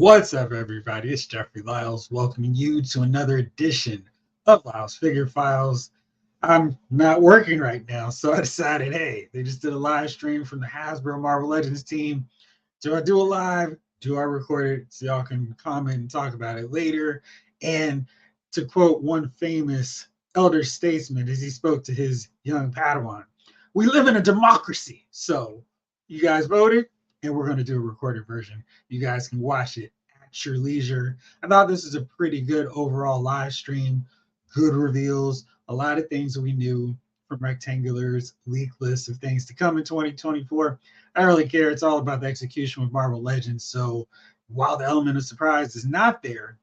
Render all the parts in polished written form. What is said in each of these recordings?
What's up, everybody? It's Jeffrey Lyles welcoming you to another edition of Lyles Figure Files. I'm not working right now, so I decided, hey, they just did a live stream from the Hasbro Marvel Legends team. Do I do a live? Do I record it so y'all can comment and talk about it later? And to quote one famous elder statesman as he spoke to his young Padawan, we live in a democracy. So you guys voted, and we're going to do a recorded version. You guys can watch it at your leisure. I thought this is a pretty good overall live stream, good reveals, a lot of things we knew from rectangulars, leak lists of things to come in 2024. I don't really care. It's all about the execution with Marvel Legends. So while the element of surprise is not there,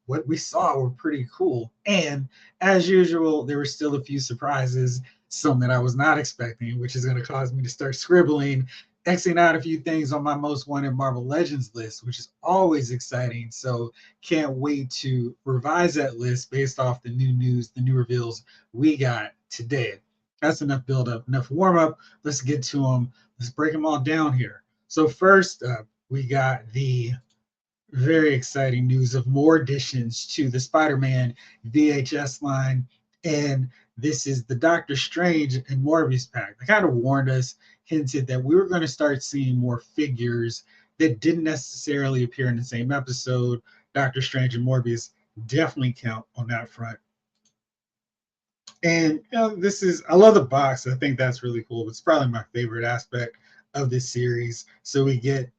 what we saw were pretty cool. And as usual, there were still a few surprises, some that I was not expecting, which is going to cause me to start scribbling, Xing out a few things on my most wanted Marvel Legends list, which is always exciting. So can't wait to revise that list based off the new news, the new reveals we got today. That's enough build up, enough warm up. Let's get to them. Let's break them all down here. So first up, we got the very exciting news of more additions to the Spider-Man VHS line. And this is the Doctor Strange and Morbius pack. They kind of warned us, hinted that we were going to start seeing more figures that didn't necessarily appear in the same episode. Doctor Strange and Morbius definitely count on that front. And this is, I love the box. I think that's really cool. It's probably my favorite aspect of this series. So we get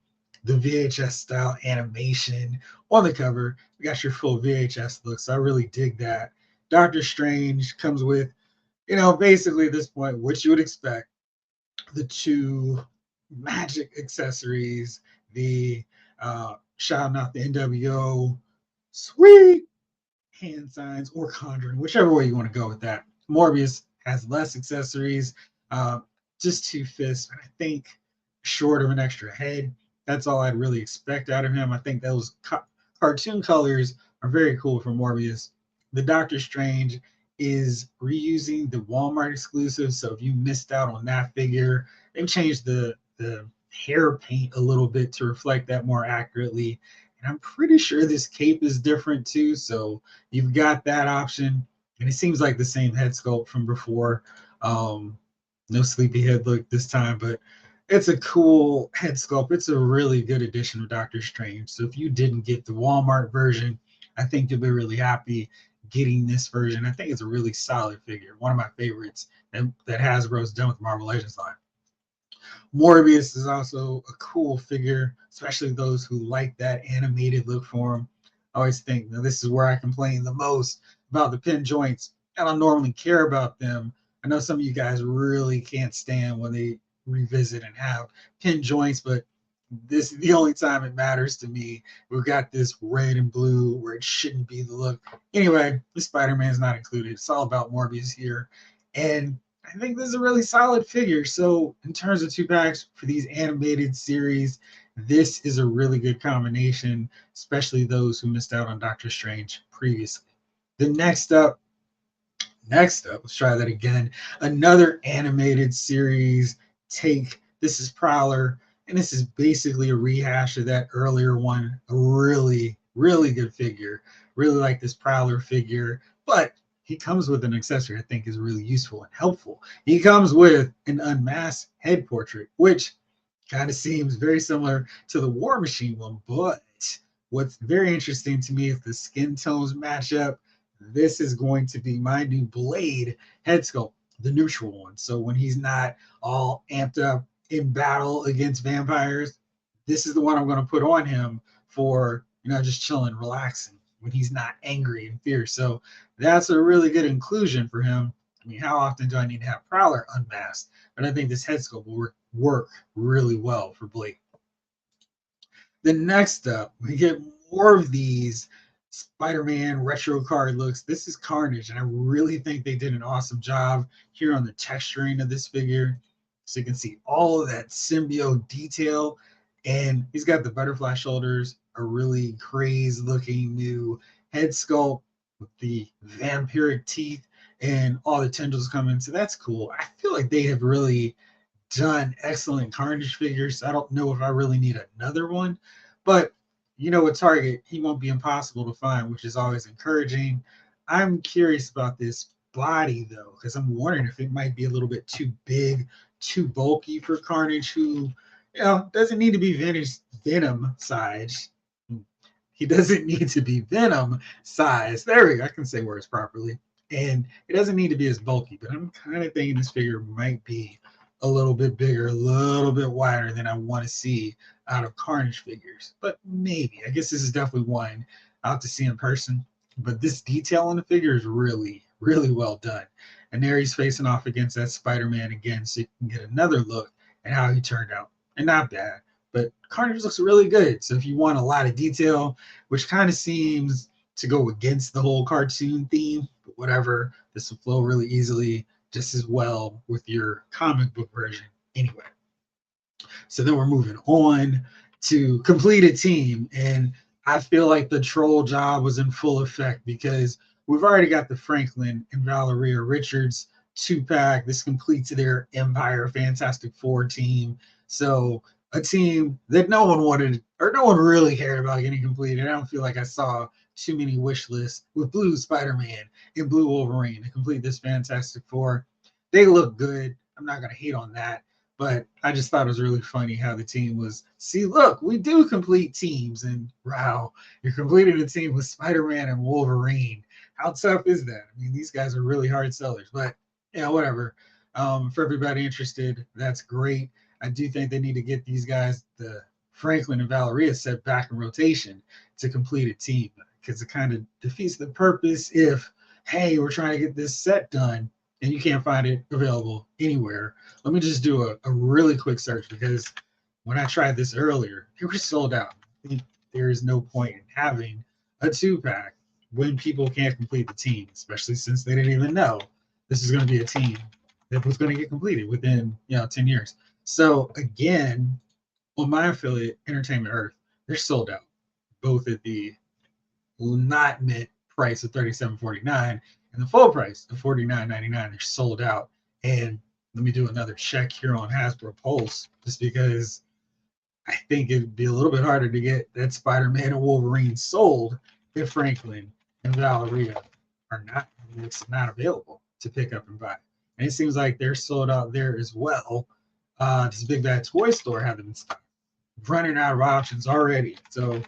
the VHS style animation on the cover. We got your full VHS look. So I really dig that. Doctor Strange comes with, basically at this point, what you would expect. The two magic accessories, the shouting out the NWO, sweet hand signs, or conjuring, whichever way you want to go with that. Morbius has less accessories, just two fists, and I think short of an extra head. That's all I'd really expect out of him. I think those cartoon colors are very cool for Morbius. The Doctor Strange is reusing the Walmart exclusive, so if you missed out on that figure, they've changed the hair paint a little bit to reflect that more accurately. And I'm pretty sure this cape is different too, so you've got that option. And it seems like the same head sculpt from before. No sleepy head look this time, but it's a cool head sculpt. It's a really good addition of Doctor Strange. So if you didn't get the Walmart version, I think you'll be really happy getting this version. I think it's a really solid figure. One of my favorites that Hasbro's done with the Marvel Legends line. Morbius is also a cool figure, especially those who like that animated look for him. I always think, this is where I complain the most about the pin joints. I don't normally care about them. I know some of you guys really can't stand when they revisit and have pin joints, but this is the only time it matters to me. We've got this red and blue where it shouldn't be the look. Anyway, the Spider-Man's not included. It's all about Morbius here. And I think this is a really solid figure. So in terms of two packs for these animated series, this is a really good combination, especially those who missed out on Doctor Strange previously. The next up, let's try that again. Another animated series take. This is Prowler, and this is basically a rehash of that earlier one. A really, really good figure. Really like this Prowler figure, but he comes with an accessory I think is really useful and helpful. He comes with an unmasked head portrait, which kind of seems very similar to the War Machine one, but what's very interesting to me is the skin tones match up. This is going to be my new Blade head sculpt, the neutral one. So when he's not all amped up in battle against vampires, this is the one I'm going to put on him for, just chilling, relaxing when he's not angry and fierce. So that's a really good inclusion for him. I mean, how often do I need to have Prowler unmasked? But I think this head sculpt will work really well for Blade. The next up, we get more of these Spider-Man retro card looks. This is Carnage, and I really think they did an awesome job here on the texturing of this figure. So you can see all of that symbiote detail, and he's got the butterfly shoulders, a really crazy looking new head sculpt with the vampiric teeth and all the tendrils coming. So that's cool. I feel like they have really done excellent Carnage figures. I don't know if I really need another one, but you know, with Target, he won't be impossible to find, which is always encouraging. I'm curious about this body though, because I'm wondering if it might be a little bit too big, too bulky for Carnage, who, you know, doesn't need to be Venom size. He doesn't need to be Venom size. There we go. I can say words properly. And it doesn't need to be as bulky, but I'm kind of thinking this figure might be a little bit bigger, a little bit wider than I want to see out of Carnage figures. But maybe. I guess this is definitely one I'll have to see in person. But this detail on the figure is really, really well done. And there he's facing off against that Spider-Man again, so you can get another look at how he turned out. And not bad. But Carnage looks really good. So if you want a lot of detail, which kind of seems to go against the whole cartoon theme, but whatever, this will flow really easily, just as well with your comic book version anyway. So then we're moving on to complete a team. And I feel like the troll job was in full effect because we've already got the Franklin and Valeria Richards 2-pack. This completes their Empire Fantastic Four team. So a team that no one wanted or no one really cared about getting completed. I don't feel like I saw too many wish lists with blue Spider-Man and blue Wolverine to complete this Fantastic Four. They look good. I'm not going to hate on that. But I just thought it was really funny how the team was, see, look, we do complete teams. And wow, you're completing a team with Spider-Man and Wolverine. How tough is that? I mean, these guys are really hard sellers. But, yeah, whatever. For everybody interested, that's great. I do think they need to get these guys, the Franklin and Valeria, set back in rotation to complete a team because it kind of defeats the purpose if, hey, we're trying to get this set done and you can't find it available anywhere. Let me just do a really quick search because when I tried this earlier, they were sold out. There is no point in having a 2-pack when people can't complete the team, especially since they didn't even know this is going to be a team that was going to get completed within 10 years. So again, on my affiliate, Entertainment Earth, they're sold out, both at the not mint price of $37.49 and the full price of $49.99. They're sold out. And let me do another check here on Hasbro Pulse, just because I think it'd be a little bit harder to get that Spider-Man and Wolverine sold if Franklin and Valeria are not, it's not available to pick up and buy. And it seems like they're sold out there as well. This Big Bad Toy Store had them in stock, running out of options already. So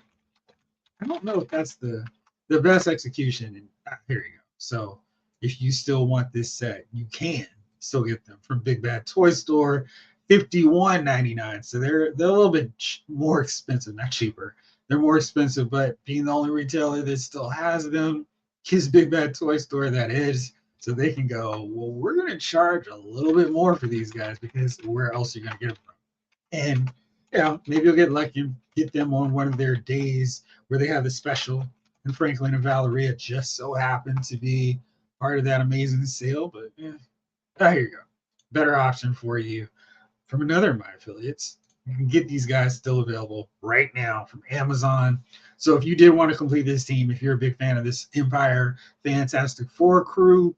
I don't know if that's the best execution. And here you go. So if you still want this set, you can still get them from Big Bad Toy Store, $51.99. So they're a little bit more expensive, not cheaper. They're more expensive, but being the only retailer that still has them is Big Bad Toy Store, that is. So they can go, well, we're going to charge a little bit more for these guys because where else are you going to get them from? And maybe you'll get lucky and get them on one of their days where they have the special. And Franklin and Valeria just so happen to be part of that amazing sale. But here you go. Better option for you from another of my affiliates. You can get these guys still available right now from Amazon. So if you did want to complete this team, if you're a big fan of this Empire Fantastic Four crew,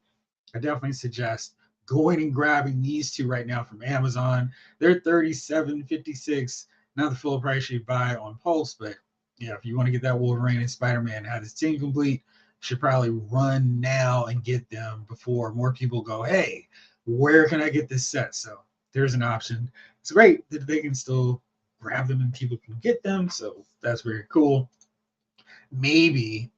I definitely suggest going and grabbing these two right now from Amazon. They're $37.56, not the full price you buy on Pulse, but if you want to get that Wolverine and Spider-Man, have this team complete, should probably run now and get them before more people go, hey, where can I get this set? So there's an option. It's great that they can still grab them and people can get them. So that's very cool. Maybe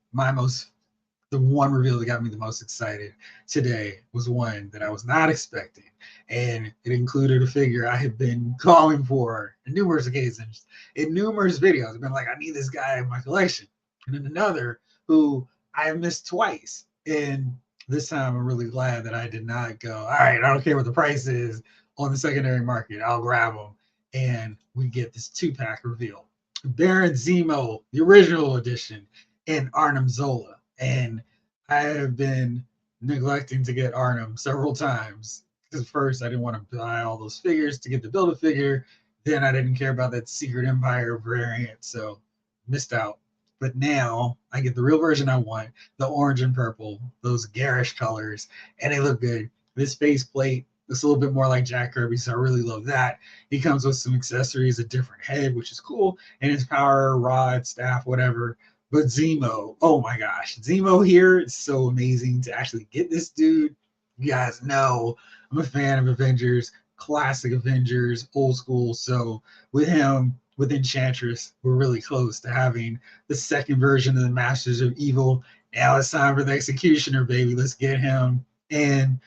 the one reveal that got me the most excited today was one that I was not expecting. And it included a figure I have been calling for on numerous occasions in numerous videos. I've been like, I need this guy in my collection. And then another who I have missed twice. And this time I'm really glad that I did not go, all right, I don't care what the price is on the secondary market. I'll grab them. And we get this 2-pack reveal. Baron Zemo, the original edition, and Arnim Zola. And I have been neglecting to get Arnim several times because first I didn't want to buy all those figures to get the Build-A-Figure. Then I didn't care about that Secret Empire variant, so missed out. But now I get the real version I want, the orange and purple, those garish colors, and they look good. This faceplate It's a little bit more like Jack Kirby, so I really love that. He comes with some accessories, a different head, which is cool, and his power, rod, staff, whatever. But Zemo, oh my gosh, Zemo here is so amazing to actually get this dude. You guys know I'm a fan of Avengers, classic Avengers, old school. So with him, with Enchantress, we're really close to having the second version of the Masters of Evil. Now it's time for the Executioner, baby. Let's get him. And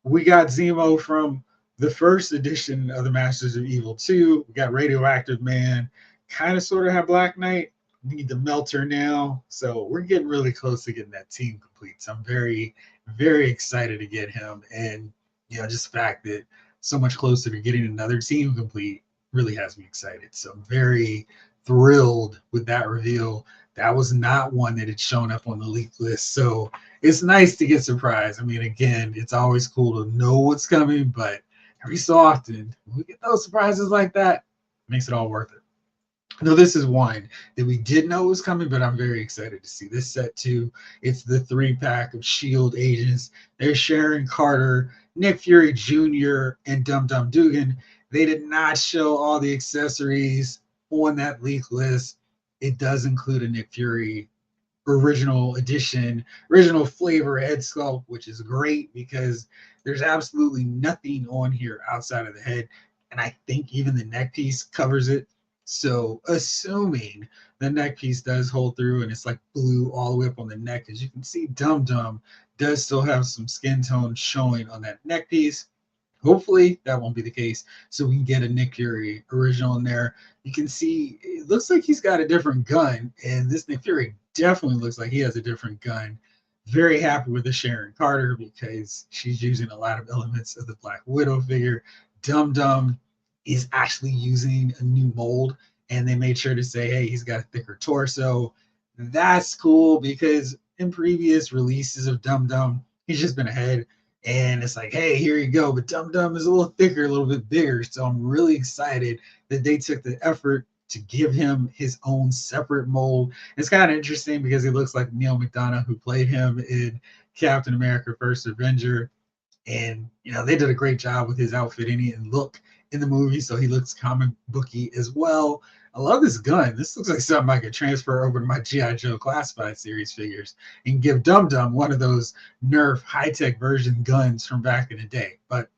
we got Zemo from the first edition of the Masters of Evil 2. We got Radioactive Man, kind of sort of have Black Knight. We need the Melter now. So we're getting really close to getting that team complete. So I'm very, very excited to get him. And, just the fact that so much closer to getting another team complete really has me excited. So I'm very thrilled with that reveal. That was not one that had shown up on the leak list. So it's nice to get surprised. I mean, again, it's always cool to know what's coming, but every so often, when we get those surprises like that, it makes it all worth it. No, this is one that we did know was coming, but I'm very excited to see this set too. It's the 3-pack of Shield agents. There's Sharon Carter, Nick Fury Jr., and Dum Dum Dugan. They did not show all the accessories on that leak list. It does include a Nick Fury original edition, original flavor head sculpt, which is great because there's absolutely nothing on here outside of the head. And I think even the neck piece covers it. So assuming the neck piece does hold through and it's like blue all the way up on the neck, as you can see, Dum Dum does still have some skin tone showing on that neck piece. Hopefully that won't be the case, so we can get a Nick Fury original in there. You can see it looks like he's got a different gun, and this Nick Fury definitely looks like he has a different gun. Very happy with the Sharon Carter because she's using a lot of elements of the Black Widow figure. Dum Dum is actually using a new mold, and they made sure to say, hey, he's got a thicker torso. That's cool because in previous releases of Dum Dum, he's just been ahead. And it's like, hey, here you go. But Dum Dum is a little thicker, a little bit bigger. So I'm really excited that they took the effort to give him his own separate mold. It's kind of interesting because he looks like Neil McDonough, who played him in Captain America First Avenger. And, they did a great job with his outfit and look in the movie. So he looks comic booky as well. I love this gun. This looks like something I could transfer over to my G.I. Joe Classified series figures and give Dum Dum one of those Nerf high-tech version guns from back in the day. But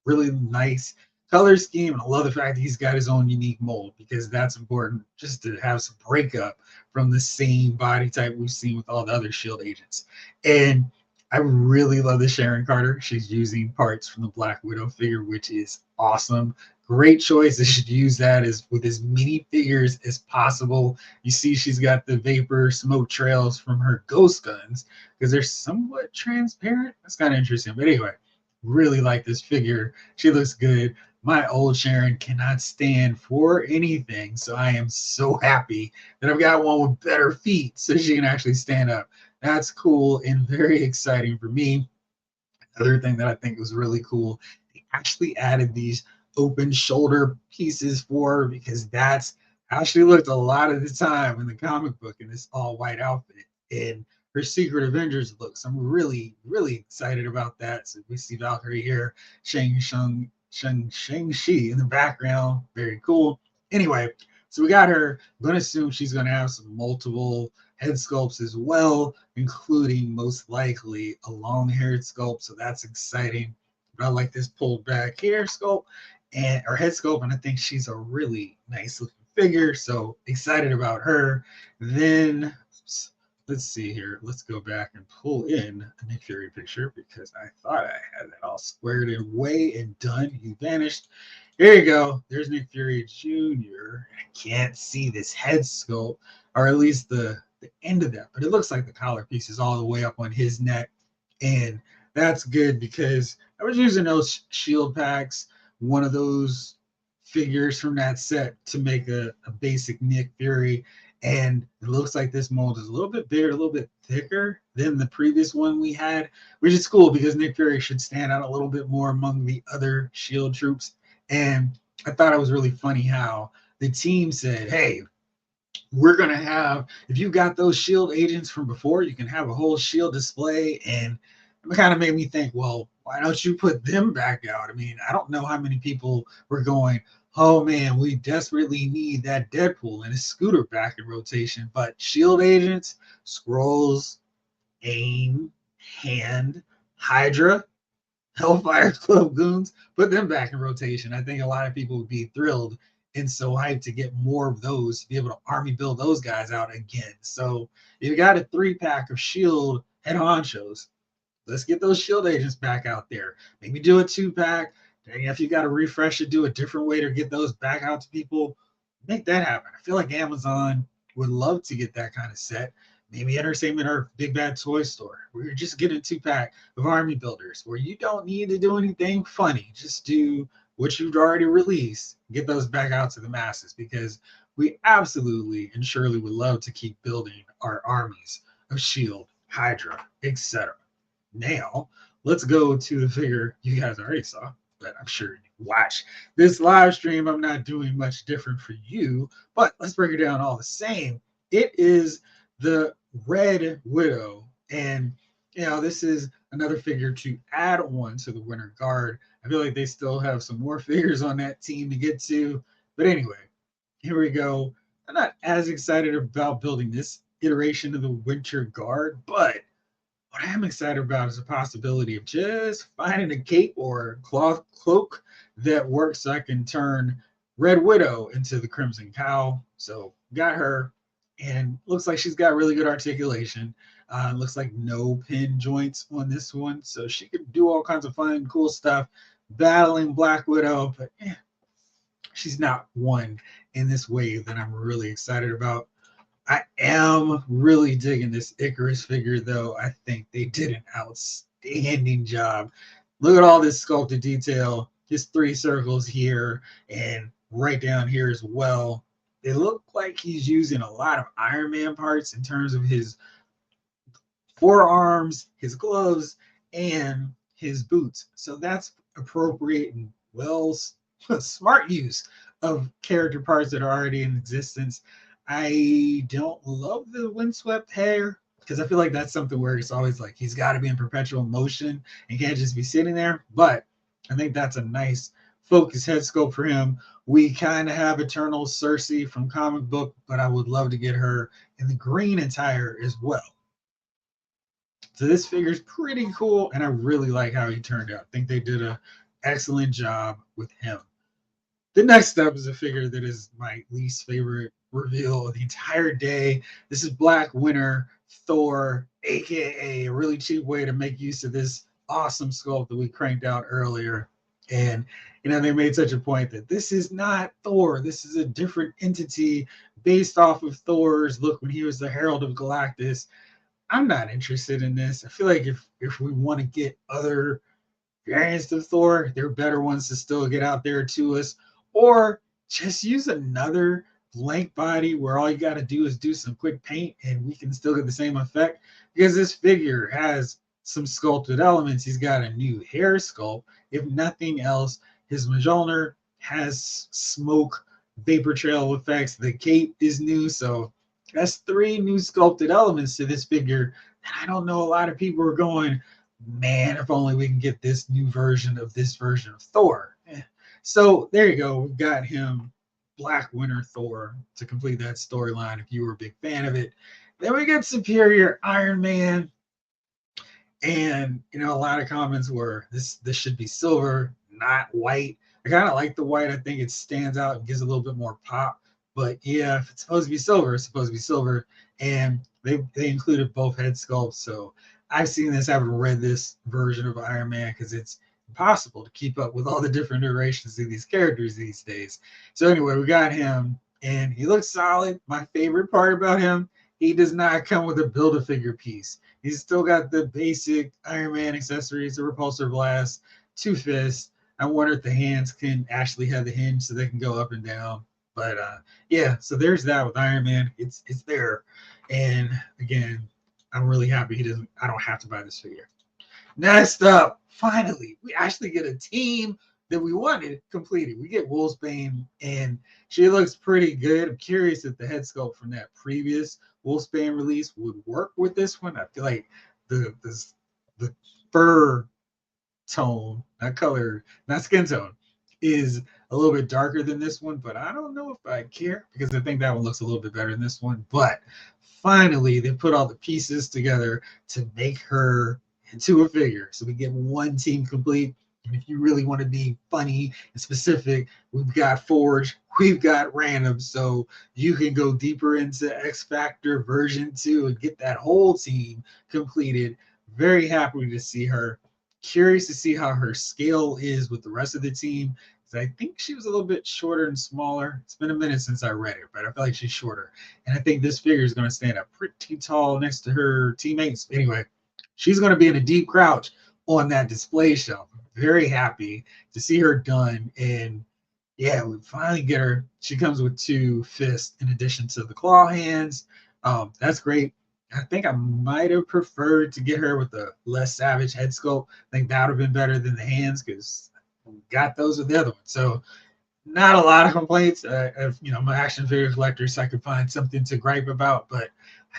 really nice color scheme. And I love the fact that he's got his own unique mold because that's important just to have some breakup from the same body type we've seen with all the other Shield agents. And I really love the Sharon Carter. She's using parts from the Black Widow figure, which is awesome. Great choice. They should use that with as many figures as possible. You see she's got the vapor smoke trails from her ghost guns because they're somewhat transparent. That's kind of interesting. But anyway, really like this figure. She looks good. My old Sharon cannot stand for anything. So I am so happy that I've got one with better feet so she can actually stand up. That's cool and very exciting for me. Another thing that I think was really cool, they actually added these open shoulder pieces for her because that's how she looked a lot of the time in the comic book in this all white outfit and her Secret Avengers look. So I'm really, really excited about that. So we see Valkyrie here, Shang-Chi in the background. Very cool. Anyway, so we got her. I'm going to assume she's going to have some multiple head sculpts as well, including most likely a long-haired sculpt. So that's exciting. But I like this pulled back hair sculpt and her head sculpt, and I think she's a really nice looking figure. So excited about her. Then let's see here. Let's go back and pull in a Nick Fury picture because I thought I had that all squared away and done. He vanished. Here you go. There's Nick Fury Jr. I can't see this head sculpt, or at least the end of that, but it looks like the collar piece is all the way up on his neck. And that's good because I was using those shield packs, one of those figures from that set to make a basic Nick Fury. And it looks like this mold is a little bit bigger, a little bit thicker than the previous one we had, which is cool because Nick Fury should stand out a little bit more among the other shield troops. And I thought it was really funny how the team said, hey, we're going to have, if you got those shield agents from before, you can have a whole shield display. And it kind of made me think, well, why don't you put them back out? I mean, I don't know how many people were going, oh man, we desperately need that Deadpool and his scooter back in rotation. But Shield agents, Scrolls, AIM, Hand, Hydra, Hellfire Club goons, put them back in rotation. I think a lot of people would be thrilled and so hyped to get more of those, to be able to army build those guys out again. So you got a 3-pack of Shield head honchos. Let's get those Shield agents back out there. Maybe do a 2-pack. If you got to refresh it, do a different way to get those back out to people. Make that happen. I feel like Amazon would love to get that kind of set. Maybe Entertainment or Big Bad Toy Store, where you're just getting a 2-pack of army builders, where you don't need to do anything funny. Just do what you've already released. Get those back out to the masses, because we absolutely and surely would love to keep building our armies of Shield, Hydra, etc. Now, let's go to the figure you guys already saw, but I'm sure you watch this live stream. I'm not doing much different for you, but let's break it down all the same. It is the Red Widow, and this is another figure to add on to the Winter Guard. I feel like they still have some more figures on that team to get to, but anyway, here we go. I'm not as excited about building this iteration of the Winter Guard, but what I am excited about is the possibility of just finding a cape or a cloth cloak that works so I can turn Red Widow into the Crimson Cow. So got her, and looks like she's got really good articulation. Looks like no pin joints on this one, so she could do all kinds of fun, cool stuff battling Black Widow, but she's not one in this wave that I'm really excited about. I am really digging this Icarus figure, though. I think they did an outstanding job. Look at all this sculpted detail. His 3 circles here and right down here as well. It looked like he's using a lot of Iron Man parts in terms of his forearms, his gloves, and his boots. So that's appropriate and smart use of character parts that are already in existence. I don't love the windswept hair, because I feel like that's something where it's always like he's got to be in perpetual motion and can't just be sitting there. But I think that's a nice focus head sculpt for him. We kind of have Eternal Cersei from comic book, but I would love to get her in the green attire as well. So this figure's pretty cool, and I really like how he turned out. I think they did an excellent job with him. The next up is a figure that is my least favorite reveal of the entire day. This is Black Winter Thor, aka a really cheap way to make use of this awesome sculpt that we cranked out earlier. And they made such a point that this is not Thor. This is a different entity based off of Thor's look when he was the Herald of Galactus. I'm not interested in this. I feel like if we want to get other variants of Thor, there are better ones to still get out there to us, or just use another blank body where all you got to do is do some quick paint and we can still get the same effect, because this figure has some sculpted elements. He's got a new hair sculpt. If nothing else, his Mjolnir has smoke vapor trail effects. The cape is new, so that's 3 new sculpted elements to this figure. And I don't know, a lot of people are going, man, if only we can get this new version of this version of Thor. So there you go. We've got him, Black Winter Thor, to complete that storyline if you were a big fan of it. Then we get Superior Iron Man. And a lot of comments were this should be silver, not white. I kind of like the white. I think it stands out and gives a little bit more pop. But yeah, if it's supposed to be silver, it's supposed to be silver. And they included both head sculpts. So I've seen this, haven't read this version of Iron Man, because it's impossible to keep up with all the different iterations of these characters these days. So anyway, we got him, and he looks solid. My favorite part about him, he does not come with a Build-A-Figure piece. He's still got the basic Iron Man accessories, the repulsor blast, 2 fists. I wonder if the hands can actually have the hinge so they can go up and down. But yeah, so there's that with Iron Man. It's there. And again, I'm really happy I don't have to buy this figure. Next up, finally, we actually get a team that we wanted completed. We get Wolfsbane, and she looks pretty good. I'm curious if the head sculpt from that previous Wolfsbane release would work with this one. I feel like the fur tone, not color, not skin tone, is a little bit darker than this one, but I don't know if I care because I think that one looks a little bit better than this one. But finally, they put all the pieces together to make her into a figure. So we get one team complete. And if you really want to be funny and specific, we've got Forge, we've got Random. So you can go deeper into X Factor version 2 and get that whole team completed. Very happy to see her. Curious to see how her scale is with the rest of the team. I think she was a little bit shorter and smaller. It's been a minute since I read it, but I feel like she's shorter. And I think this figure is going to stand up pretty tall next to her teammates. Anyway, she's going to be in a deep crouch on that display shelf. Very happy to see her done. And yeah, we finally get her. She comes with 2 fists in addition to the claw hands. That's great. I think I might have preferred to get her with a less savage head sculpt. I think that would have been better than the hands because we got those with the other one. So not a lot of complaints. I'm an action figure collector, so I could find something to gripe about, but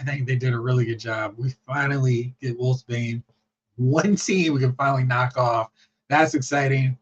I think they did a really good job. We finally get Wolfsbane. One team we can finally knock off. That's exciting.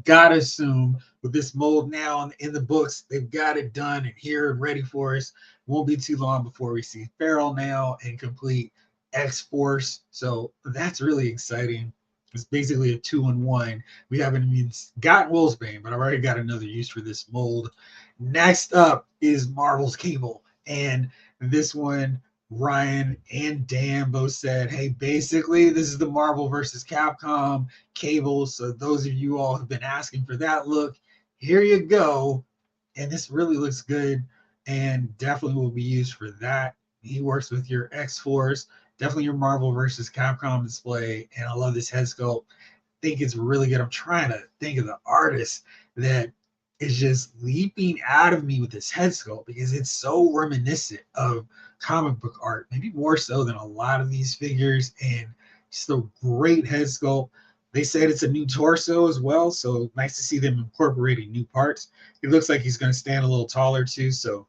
Gotta assume with this mold now in the books, they've got it done and here and ready for us. Won't be too long before we see Farrell now and complete X-Force. So that's really exciting. It's basically a 2-in-1. We haven't even gotten Wolfsbane, but I've already got another use for this mold. Next up is Marvel's Cable. And this one, Ryan and Dan both said, hey, basically, this is the Marvel versus Capcom Cable. So those of you all who've been asking for that look, here you go. And this really looks good and definitely will be used for that. He works with your X-Force, definitely your Marvel versus Capcom display. And I love this head sculpt. I think it's really good. I'm trying to think of the artist that is just leaping out of me with this head sculpt because it's so reminiscent of comic book art, maybe more so than a lot of these figures. And just a great head sculpt. They said it's a new torso as well, so nice to see them incorporating new parts. It looks like he's going to stand a little taller too, so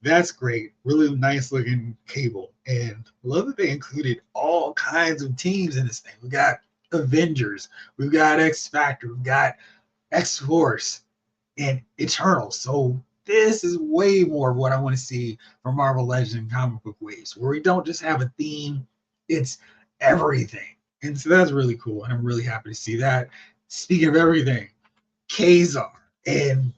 that's great. Really nice looking Cable. And I love that they included all kinds of teams in this thing. We got Avengers, we've got X Factor, we've got X Force, and Eternal. So this is way more of what I want to see from Marvel Legends comic book waves, where we don't just have a theme, it's everything. And so that's really cool. And I'm really happy to see that. Speaking of everything, Ka-Zar. And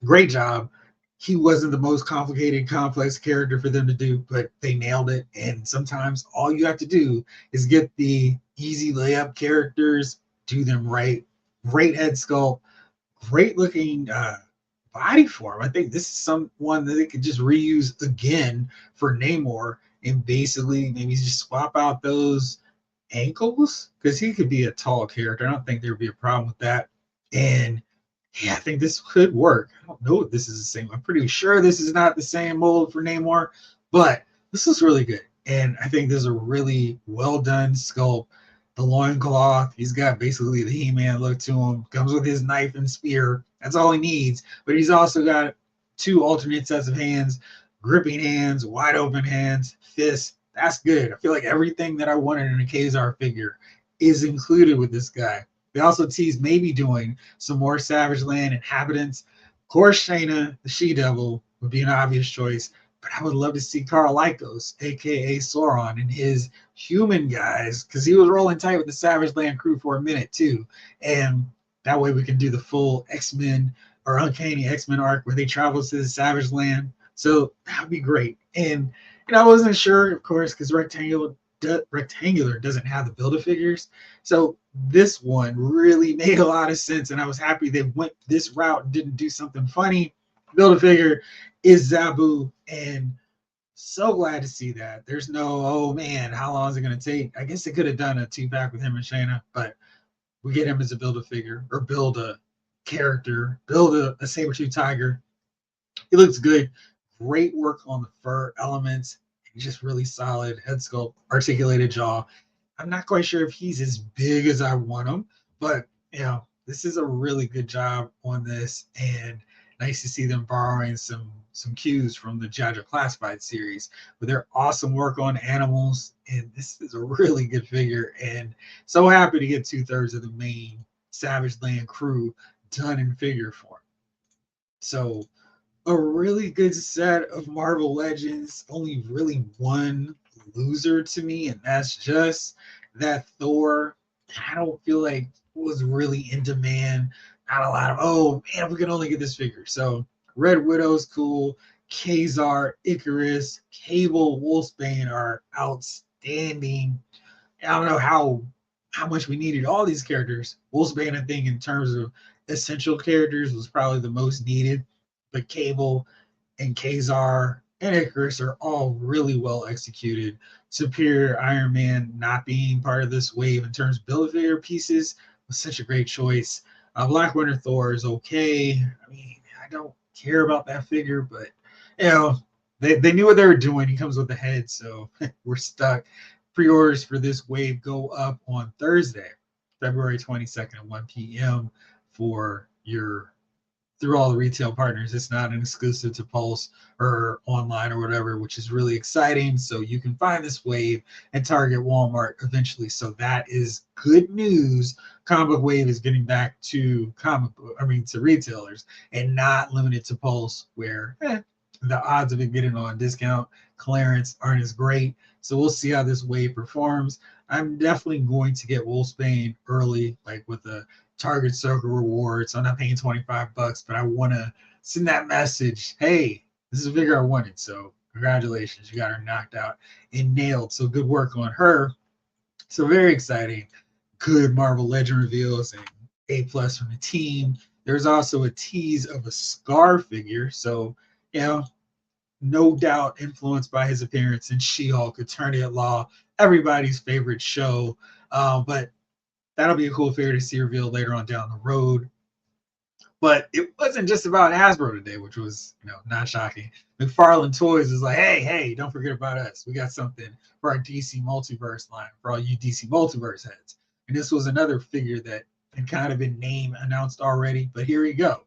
great job. He wasn't the most complicated, complex character for them to do, but they nailed it. And sometimes all you have to do is get the easy layup characters, do them right. Great head sculpt, great looking body form. I think this is someone that they could just reuse again for Namor and basically maybe just swap out those ankles because he could be a tall character. I don't think there would be a problem with that. And yeah, I think this could work. I don't know if this is the same. I'm pretty sure this is not the same mold for Namor, but this is really good. And I think this is a really well done sculpt. The loincloth, he's got basically the He-Man look to him, comes with his knife and spear. That's all he needs. But he's also got 2 alternate sets of hands, gripping hands, wide open hands, fists. That's good. I feel like everything that I wanted in a Ka-Zar figure is included with this guy. They also teased maybe doing some more Savage Land inhabitants. Of course, Shayna, the She-Devil, would be an obvious choice, but I would love to see Carl Lycos, aka Sauron, and his human guys, because he was rolling tight with the Savage Land crew for a minute too. And that way we can do the full X-Men or Uncanny X-Men arc where they travel to the Savage Land. So that would be great. And I wasn't sure, of course, because Rectangular doesn't have the Build-A-Figures. So this one really made a lot of sense, and I was happy they went this route and didn't do something funny. Build-A-Figure is Zabu, and so glad to see that. There's no, oh man, how long is it going to take? I guess they could have done a 2-pack with him and Shayna, but we get him as a Build-A-Figure or build a character, build a saber-tooth tiger. He looks good. Great work on the fur elements. Just really solid head sculpt, articulated jaw. I'm not quite sure if he's as big as I want him, but this is a really good job on this. And nice to see them borrowing some cues from the Jaja Classified series with their awesome work on animals. And this is a really good figure. And so happy to get 2/3 of the main Savage Land crew done in figure form. So a really good set of Marvel Legends. Only really one loser to me, and that's just that Thor. I don't feel like was really in demand. Not a lot of, oh man, we can only get this figure. So Red Widow's cool. Ka-Zar, Icarus, Cable, Wolfsbane are outstanding. I don't know how much we needed all these characters. Wolfsbane, I think, in terms of essential characters, was probably the most needed. But Cable and Ka-Zar and Icarus are all really well executed. Superior Iron Man not being part of this wave in terms of Build-A-Figure pieces was such a great choice. Black Winter Thor is okay. I mean, I don't care about that figure, but you know, they knew what they were doing. He comes with the head, so we're stuck. Pre-orders for this wave go up on Thursday, February 22nd at 1 p.m. for your through all the retail partners. It's not an exclusive to Pulse or online or whatever, which is really exciting. So you can find this wave at Target, Walmart eventually. So that is good news. Comic Book Wave is getting back to to retailers and not limited to Pulse, where the odds of it getting on discount clearance aren't as great. So we'll see how this wave performs. I'm definitely going to get Wolfsbane early, like with the Target Circle rewards. I'm not paying $25, but I want to send that message. Hey, this is a figure I wanted. So congratulations, you got her knocked out and nailed. So good work on her. So very exciting. Good Marvel Legend reveals and A+ from the team. There's also a tease of a Scar figure. So, you know, no doubt influenced by his appearance in She-Hulk, Attorney at Law, everybody's favorite show. But that'll be a cool figure to see revealed later on down the road. But it wasn't just about Hasbro today, which was, not shocking. McFarlane Toys is like, hey, don't forget about us. We got something for our DC Multiverse line for all you DC Multiverse heads. And this was another figure that had kind of been name announced already, but here we go.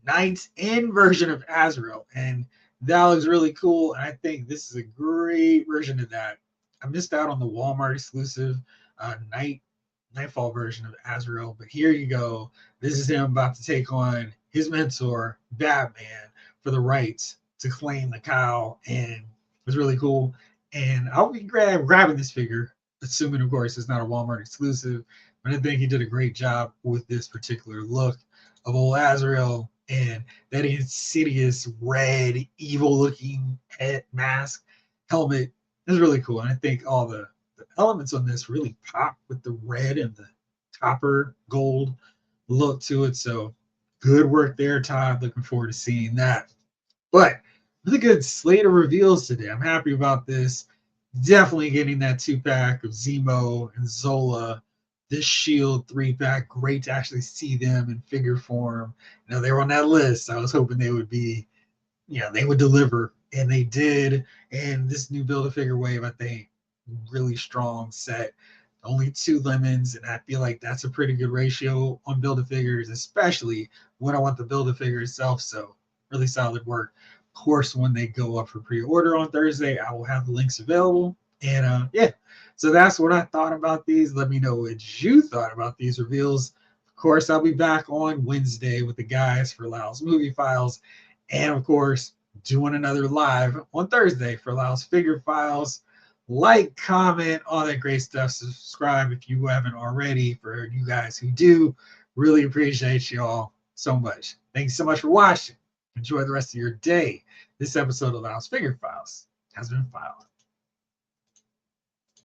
Knight's End version of Azrael. And that looks really cool. And I think this is a great version of that. I missed out on the Walmart exclusive Nightfall version of Azrael, but here you go. This is him about to take on his mentor, Batman, for the rights to claim the cowl, and it's really cool. And I'll be grabbing this figure, assuming, of course, it's not a Walmart exclusive. But I think he did a great job with this particular look of old Azrael and that insidious red, evil-looking head mask helmet is really cool. And I think all the elements on this really pop with the red and the copper gold look to it. So good work there, Todd. Looking forward to seeing that. But really good slate of reveals today. I'm happy about this. Definitely getting that 2-pack of Zemo and Zola. This Shield 3-pack. Great to actually see them in figure form. They were on that list. I was hoping they would be, they would deliver, and they did. And this new Build-A-Figure wave, I think, really strong set. Only 2 lemons, and I feel like that's a pretty good ratio on Build-A-Figures, especially when I want the Build-A-Figure itself. So really solid work. Of course, when they go up for pre-order on Thursday, I will have the links available. And so that's what I thought about these. Let me know what you thought about these reveals. Of course, I'll be back on Wednesday with the guys for Lyle's Movie Files, and of course, doing another live on Thursday for Lyle's Figure Files. Like, comment, all that great stuff. Subscribe if you haven't already. For you guys who do, really appreciate you all so much. Thank you so much for watching. Enjoy the rest of your day. This episode of Lyle's Figure Files has been filed.